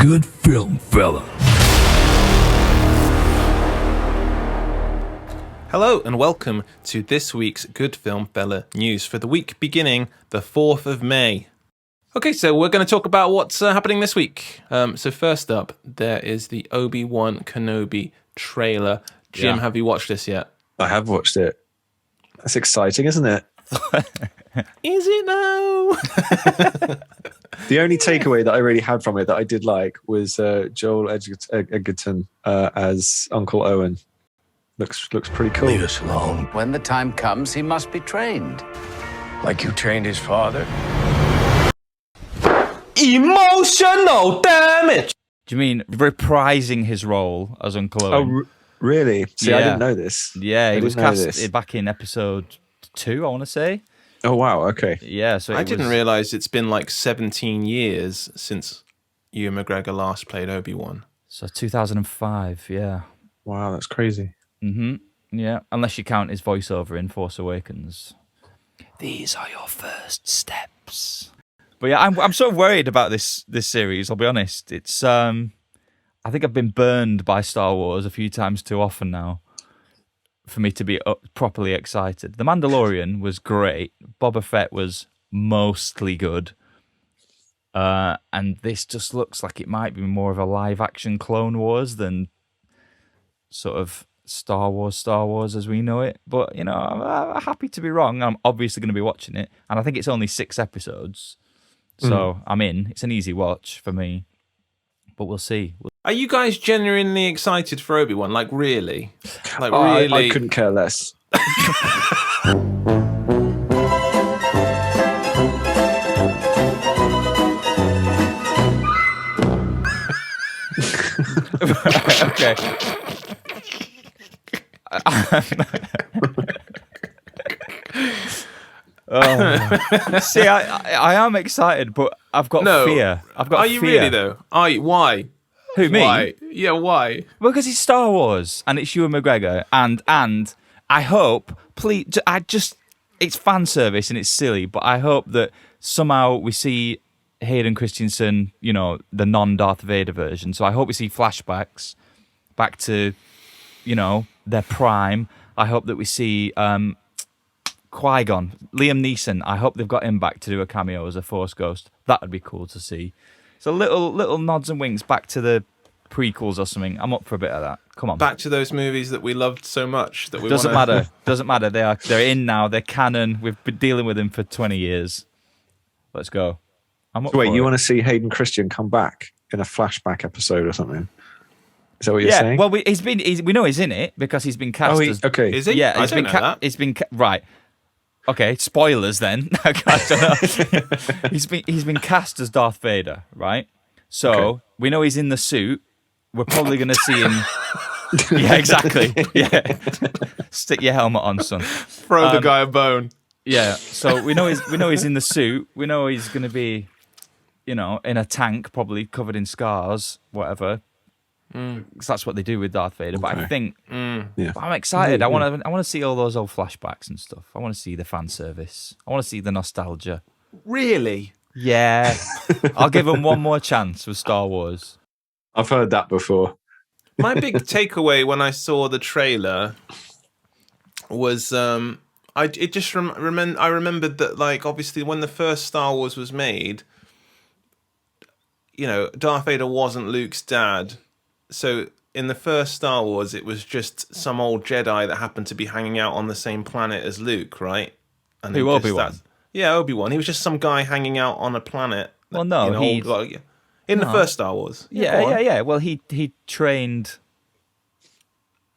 Good film, fella. Hello and welcome to this week's Good Film Fella news for the week beginning the 4th of May. Okay, so we're going to talk about what's happening this week. So first up, there is the Obi-Wan Kenobi trailer. Jim, have you watched this yet? I have watched it. That's exciting, isn't it? Is it now? The only takeaway that I really had from it that I did like was Joel Edgerton as Uncle Owen. Looks pretty cool. Leave us alone. When the time comes, he must be trained. Like you trained his father? Emotional damage! Do you mean reprising his role as Uncle Owen? Oh, really? See, I didn't know this. Yeah, he was cast this. back in episode 2, I want to say. Oh, wow, okay. Yeah, so I didn't realise it's been like 17 years since Ewan McGregor last played Obi-Wan. So 2005, yeah. Wow, that's crazy. Yeah, unless you count his voiceover in Force Awakens. These are your first steps. But yeah, I'm sort of worried about this series, I'll be honest. It's I think I've been burned by Star Wars a few times too often now for me to be properly excited. The Mandalorian was great. Boba Fett was mostly good. And this just looks like it might be more of a live-action Clone Wars than sort of Star Wars as we know it. But, you know, I'm happy to be wrong. I'm obviously going to be watching it. And I think it's only 6 episodes. So I'm in. It's an easy watch for me. But we'll see. Are you guys genuinely excited for Obi-Wan? Like, really? Like, really? I couldn't care less. Okay. See, I am excited, but I've got fear. I've got Are fear. you really, though? Are you? Why? Who, me? Why? Yeah, why? Because it's Star Wars and it's Ewan McGregor, and I hope, please, it's fan service and it's silly, but I hope that somehow we see Hayden Christensen, you know, the non-Darth Vader version. So I hope we see flashbacks back to, you know, their prime. I hope that we see Qui-Gon, Liam Neeson. I hope they've got him back to do a cameo as a Force Ghost. That would be cool to see. So little nods and winks back to the prequels or something. I'm up for a bit of that. Come on. Back to those movies that we loved so much that we Doesn't matter. Doesn't matter. They're in now. They're canon. We've been dealing with them for 20 years. Let's go. I'm up Wait, for you it. want to see Hayden Christian come back in a flashback episode or something? Is that what you're saying? Well, we know he's in it because he's been cast as... Okay. Is he? Yeah, I don't know that. He's been right. Okay, spoilers then. I don't know. He's been cast as Darth Vader, right? So we know he's in the suit. We're probably going to see him. Yeah, exactly. Yeah, stick your helmet on, son. Throw the guy a bone. Yeah. So we know he's in the suit. We know he's going to be, you know, in a tank, probably covered in scars, whatever. Because that's what they do with Darth Vader. But I think Yeah. I'm excited. I want to see all those old flashbacks and stuff. I want to see the fan service. I want to see the nostalgia. Really? Yeah, I'll give them one more chance with Star Wars. I've heard that before. My big takeaway when I saw the trailer was I remembered that, like, obviously when the first Star Wars was made, you know, Darth Vader wasn't Luke's dad. So in the first Star Wars, it was just some old Jedi that happened to be hanging out on the same planet as Luke, right? And Who, Obi-Wan? Yeah, Obi-Wan. He was just some guy hanging out on a planet. Well, no, in the first Star Wars. Yeah. Well, he trained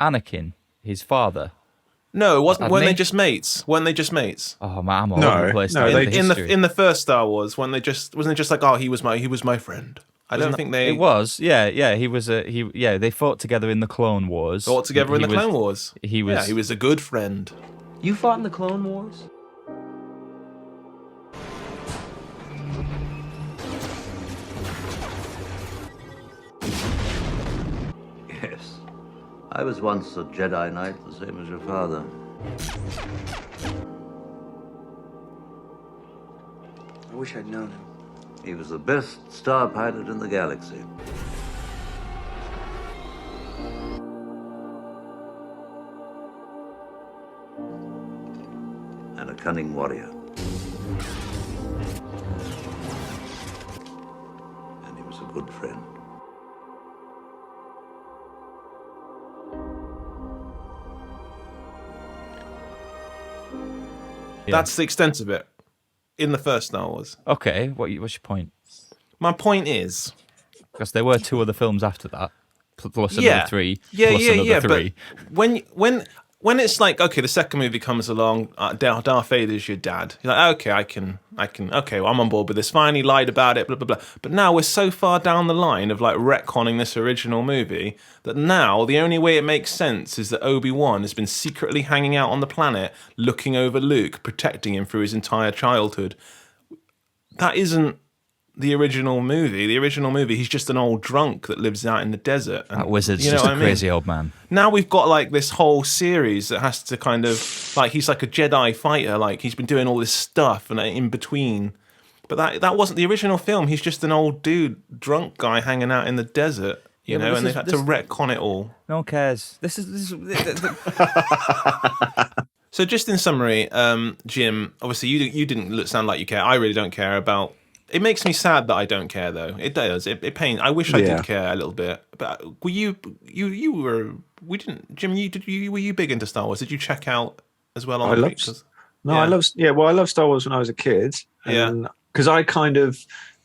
Anakin, his father. No, it wasn't. Weren't me? they just mates? Weren't they just mates? Oh man, I'm all over the place. No, now. In the first Star Wars, wasn't it just like, oh, he was my friend? I don't think they... It was, yeah. They fought together in the Clone Wars. Fought together in the Clone Wars. He was a good friend. You fought in the Clone Wars? Yes. I was once a Jedi Knight, the same as your father. I wish I'd known him. He was the best star pilot in the galaxy. cunning warrior. And he was a good friend. That's the extent of it in the first Star Wars. Okay, what's your point? My point is, Because there were 2 other films after that, plus Yeah. another 3, yeah, plus yeah, another yeah. 3. But when it's like, okay, the second movie comes along, Darth Vader's your dad. You're like, okay, I can. Okay, well, I'm on board with this. Fine, he lied about it, blah blah blah. But now we're so far down the line of like retconning this original movie that now the only way it makes sense is that Obi-Wan has been secretly hanging out on the planet, looking over Luke, protecting him through his entire childhood. That isn't the original movie. The original movie, he's just an old drunk that lives out in the desert. And, That wizard's you know just what a I mean? crazy old man. Now we've got like this whole series that has to kind of like he's like a Jedi fighter, like he's been doing all this stuff and in between. But that wasn't the original film. He's just an old dude, drunk guy hanging out in the desert, you know, and they've had to retcon it all. No one cares. This is So just in summary, Jim, obviously you didn't sound like you care. I really don't care about. It makes me sad that I don't care, though. It does. It pains. I wish I did care a little bit. But were you were we didn't Jim? Were you big into Star Wars? Did you check out as well on I the love. pictures? I love Star Wars when I was a kid. Yeah. Because I kind of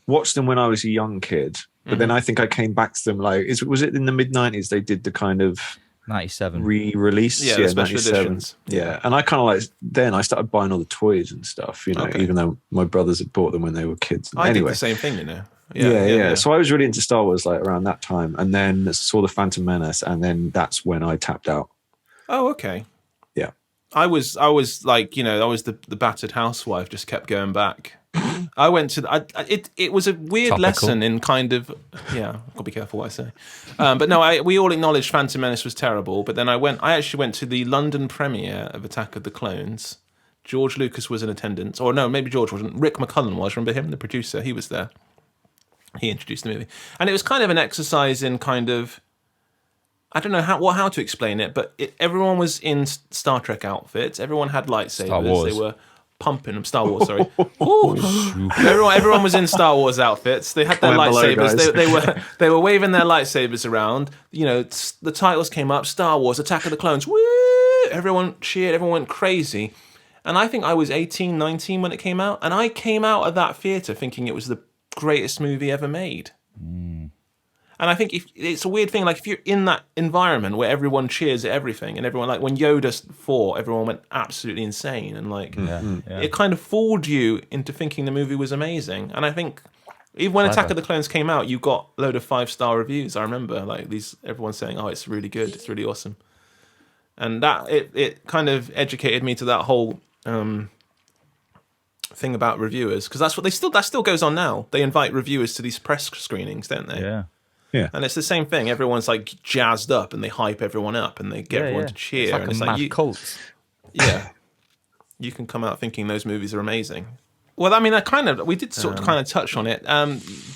watched them when I was a young kid, but then I think I came back to them like, was it in the mid-90s they did the kind of 97 re-release? The special 97. editions. Yeah, and I kind of like, then I started buying all the toys and stuff, you know, even though my brothers had bought them when they were kids. I anyway, did the same thing, you know. Yeah. So I was really into Star Wars like around that time, and then saw the Phantom Menace, and then that's when I tapped out. Oh, okay. Yeah. I was like, you know, I was the battered housewife, just kept going back. I went to it was a weird Topical. lesson in kind of gotta be careful what I say, but no, we all acknowledged Phantom Menace was terrible, but then I actually went to the London premiere of Attack of the Clones. George Lucas was in attendance, or no, maybe George wasn't. Rick McCullum was. Remember him, the producer? He was there. He introduced the movie, and it was kind of an exercise in kind of, I don't know how to explain it, but everyone was in Star Trek outfits. Everyone had lightsabers. Star Wars. They were pumping them. Star Wars, sorry. everyone was in Star Wars outfits. They had their lightsabers. They were waving their lightsabers around. You know, the titles came up: Star Wars, Attack of the Clones. Woo! Everyone cheered. Everyone went crazy. And I think I was 18, 19 when it came out, and I came out of that theater thinking it was the greatest movie ever made. And I think it's a weird thing, like if you're in that environment where everyone cheers at everything and everyone, like when Yoda fought, everyone went absolutely insane, and like it kind of fooled you into thinking the movie was amazing. And I think even when Attack of the Clones came out, you got a load of 5-star reviews. I remember like everyone saying, "Oh, it's really good, it's really awesome," and that it kind of educated me to that whole thing about reviewers, because that still goes on now. They invite reviewers to these press screenings, don't they? Yeah. Yeah. And it's the same thing. Everyone's like jazzed up and they hype everyone up and they get everyone to cheer. It's like and a it's mad like cult. yeah, you can come out thinking those movies are amazing. Well, I mean, we did sort of kind of touch on it.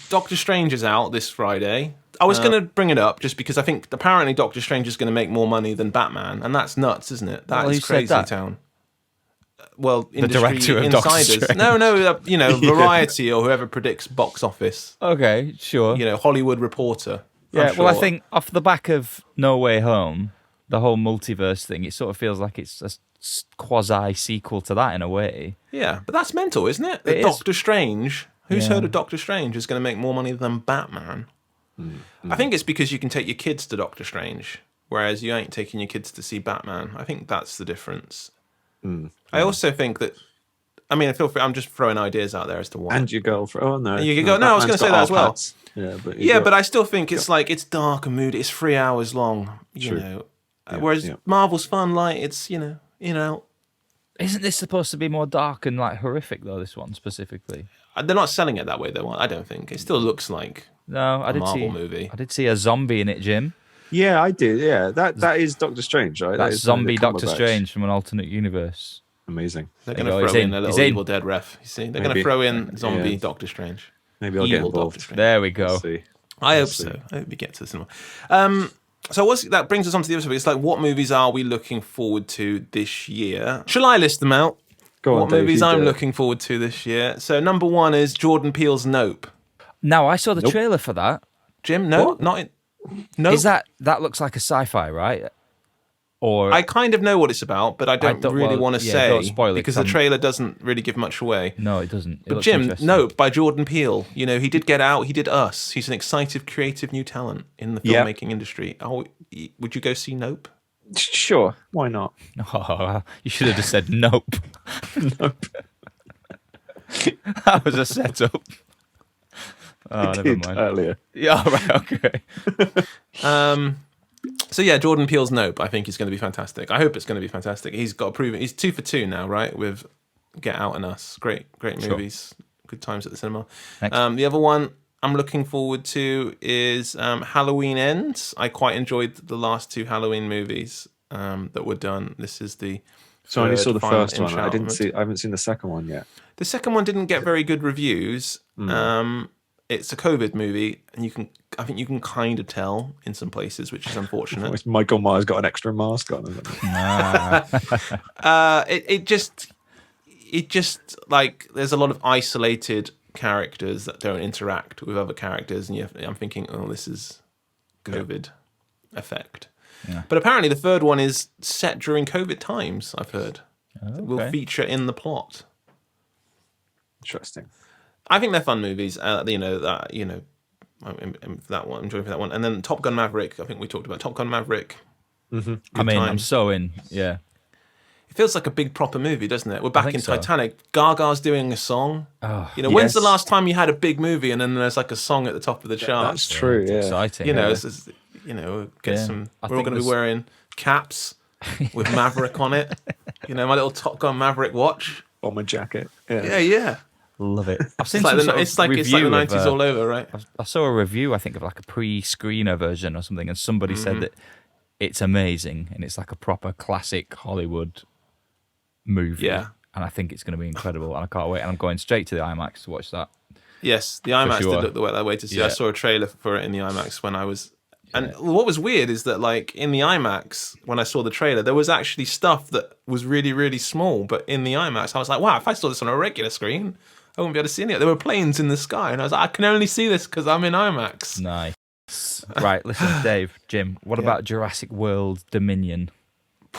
Doctor Strange is out this Friday. I was going to bring it up just because I think apparently Doctor Strange is going to make more money than Batman, and that's nuts, isn't it? That is crazy town. Well, The director of Doctor Strange. No, you know, Variety or whoever predicts box office. Okay, sure. You know, Hollywood Reporter. Yeah, I'm well, I sure. think off the back of No Way Home, the whole multiverse thing, it sort of feels like it's a quasi sequel to that in a way. Yeah, but that's mental, isn't it? It is. Doctor Strange, who's heard of Doctor Strange, is going to make more money than Batman. I think it's because you can take your kids to Doctor Strange, whereas you ain't taking your kids to see Batman. I think that's the difference. I also think that, I mean, feel free, I'm just throwing ideas out there as to why. And your girlfriend. Oh, no. You could go, no, I was going to say that as well. Yeah, But I still think it's like, it's dark and moody. It's 3 hours long, you know. Whereas Marvel's fun, light, it's, you know. Isn't this supposed to be more dark and like horrific though? This one specifically. They're not selling it that way, though. I don't think. It still looks like a Marvel movie. I did see a zombie in it, Jim. Yeah, I did. Yeah, that is Doctor Strange, right? That's is zombie the Doctor Cumberbatch. Strange from an alternate universe. Amazing. They're There going you to go, throw he's in a in. little He's in. Evil Dead ref. You see, they're going to Maybe. throw in zombie Yeah. Doctor Strange. Maybe I'll get Evil involved. Doctor Strange. There we go. Let's see. I hope Let's so. see. I hope we get to the cinema. So that brings us on to the other topic. It's like, what movies are we looking forward to this year? Shall I list them out? Go on, what Dave, movies you I'm do it. looking forward to this year. So number 1 is Jordan Peele's Nope. Now, I saw the Nope. trailer for that. Jim, no, What? not in. Nope. Is that looks like a sci-fi, right? Or I kind of know what it's about, but I don't really want to say don't spoil it, because the 'cause trailer doesn't really give much away. no, it doesn't. It But looks Jim, interesting. Nope by Jordan Peele. You know, he did Get Out, he did Us. He's an excited, creative new talent in the Yeah. filmmaking industry. Oh, would you go see Nope? Sure, why not? Oh, you should have just said nope. Nope. That was a setup. Oh, I never did mind. earlier. Yeah, all right, okay. So yeah, Jordan Peele's Nope. I think is going to be fantastic. I hope it's going to be fantastic. He's got to prove it. He's 2 for 2 now, right? With Get Out and Us. Great movies. Good times at the cinema. Excellent. The other one I'm looking forward to is Halloween Ends. I quite enjoyed the last 2 Halloween movies that were done. This is the So I only saw the final first one. I installment. haven't seen the second one yet. The second one didn't get very good reviews. It's a COVID movie, and I think you can kind of tell in some places, which is unfortunate. Michael Myers got an extra mask on. It just like there's a lot of isolated characters that don't interact with other characters, and I'm thinking, oh, this is COVID effect. Yeah. But apparently, the third one is set during COVID times. I've heard it will feature in the plot. Interesting. I think they're fun movies. I'm enjoying for that one. And then Top Gun Maverick. I think we talked about Top Gun Maverick. I mean, I'm so in. Yeah. It feels like a big proper movie, doesn't it? We're back think in so. Titaanic. Gaga's doing a song. Oh, When's the yes. last time you had a big movie and then there's like a song at the top of the That's charts? true. it's Yeah. exciting. It's get Yeah. some. I We're all think going to be there's- wearing caps with Maverick on it. My little Top Gun Maverick watch. Bomber jacket. Yeah. Yeah. Love it. I've seen It's like, some sort of it's like the review 90s of, all over, right? I saw a review, I think, of like a pre-screener version or something, and somebody said that it's amazing and it's like a proper classic Hollywood movie. Yeah. And I think it's going to be incredible, and I can't wait. And I'm going straight to the IMAX to watch that. Yes, the IMAX sure. did look that way to see. Yeah. I saw a trailer for it in the IMAX when I was. And what was weird is that, like, in the IMAX, when I saw the trailer, there was actually stuff that was really, really small. But in the IMAX, I was like, wow, if I saw this on a regular screen, I wouldn't be able to see any of it. There were planes in the sky, and I was like, I can only see this because I'm in IMAX. Nice. Right, listen, Dave, Jim, what about Jurassic World Dominion?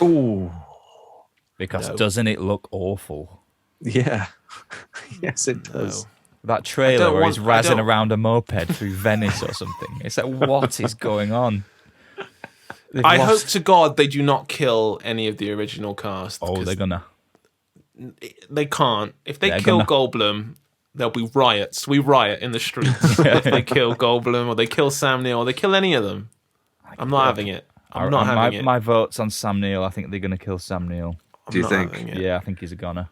Ooh. Because No. doesn't it look awful? Yeah. Yes, it does. No. That trailer where he's I razzing don't- around a moped through Venice or something. It's like, what is going on? They've I lost- hope to God they do not kill any of the original cast. Oh, 'cause they're gonna. they can't. If they They're kill gonna. Goldblum, there'll be riots. We riot in the streets if they kill Goldblum or they kill Sam Neill or they kill any of them. I'm not having it. I'm not having it. My vote's on Sam Neill. I think they're gonna kill Sam Neill. Do you not think? having it. Yeah, I think he's a goner.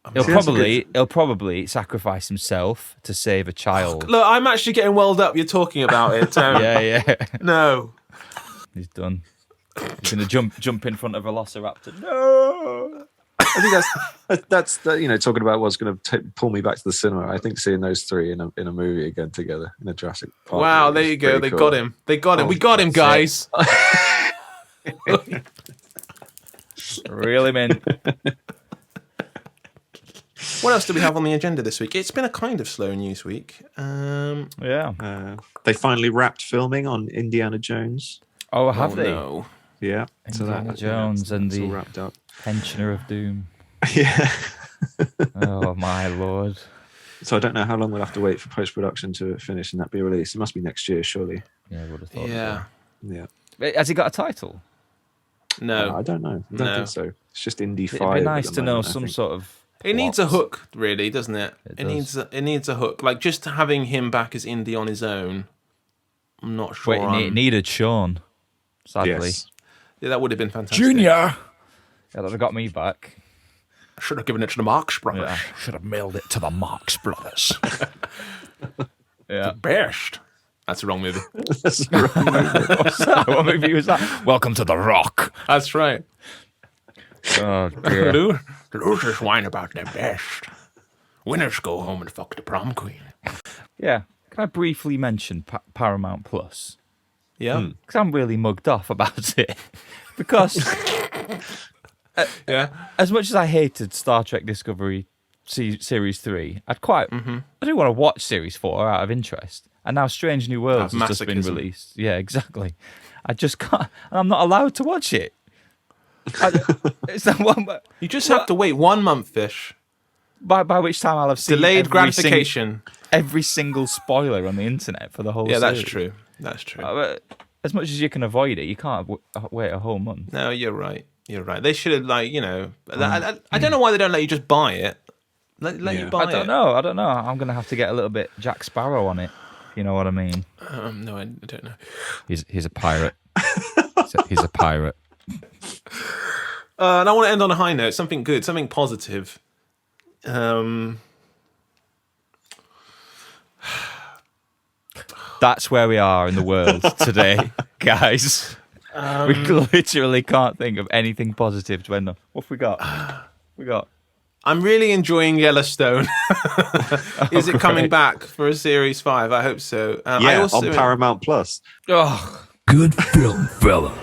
See, that's a He'll probably sacrifice himself to save a child. Look, I'm actually getting welled up. You're talking about it. Yeah. No. He's done. He's gonna jump in front of a Velociraptor. No. I think that's talking about what's going to pull me back to the cinema. I think seeing those three in a movie again together in a Jurassic Park. Wow, movie there is you go. pretty They cool. got him. They got him. Oh, We got him, that's guys. Reel him in. What else do we have on the agenda this week? It's been a kind of slow news week. Yeah. They finally wrapped filming on Indiana Jones. Oh, have they? No. Yeah, Indiana Jones and it's all the wrapped up. Pensioner of Doom. Yeah. Oh my lord. So I don't know how long we'll have to wait for post production to finish and that be released. It must be next year, surely. Yeah, I would have thought. Yeah. Yeah. So. Has he got a title? No. I don't know. I don't No. think so. It's just Indie It'd 5. be at nice the to know moment, I some think. sort of. It needs a plot. hook, really, doesn't it? It It needs a hook. Like just having him back as Indy on his own. I'm not sure. Wait, it needed Sean. Sadly. Yes. Yeah, that would have been fantastic. Yeah, that would have got me back. I should have given it to the Marx Brothers. Yeah. Should have mailed it to the Marx Brothers. Yeah. Best. That's the wrong movie. That's right. What movie was that? Welcome to the Rock. That's right. Oh dear. Losers whine about their best. Winners go home and fuck the prom queen. Yeah. Can I briefly mention Paramount Plus? Yeah. Because I'm really mugged off about it. Because Yeah. As much as I hated Star Trek Discovery Series 3, I do want to watch Series 4 out of interest. And now Strange New Worlds has just been masochism. released. Yeah, exactly. I just can't, and I'm not allowed to watch it. It's that one. You just have to wait 1 month, Fish. By which time I'll have seen Delayed gratification. every single spoiler on the internet for the whole Yeah, series. that's true. That's true. As much as you can avoid it, you can't wait a whole month. No, you're right. You're right. They should have, like, you know... I don't know why they don't let you just buy it. Let you buy it. I don't know. I'm going to have to get a little bit Jack Sparrow on it, if you know what I mean. No, I don't know. He's a pirate. he's a pirate. And I want to end on a high note. Something good. Something positive. That's where we are in the world today, guys. We literally can't think of anything positive to end on. What have we got? I'm really enjoying Yellowstone. Is it coming back for a Series 5? I hope so. on Paramount Plus. Oh, Good film, fella.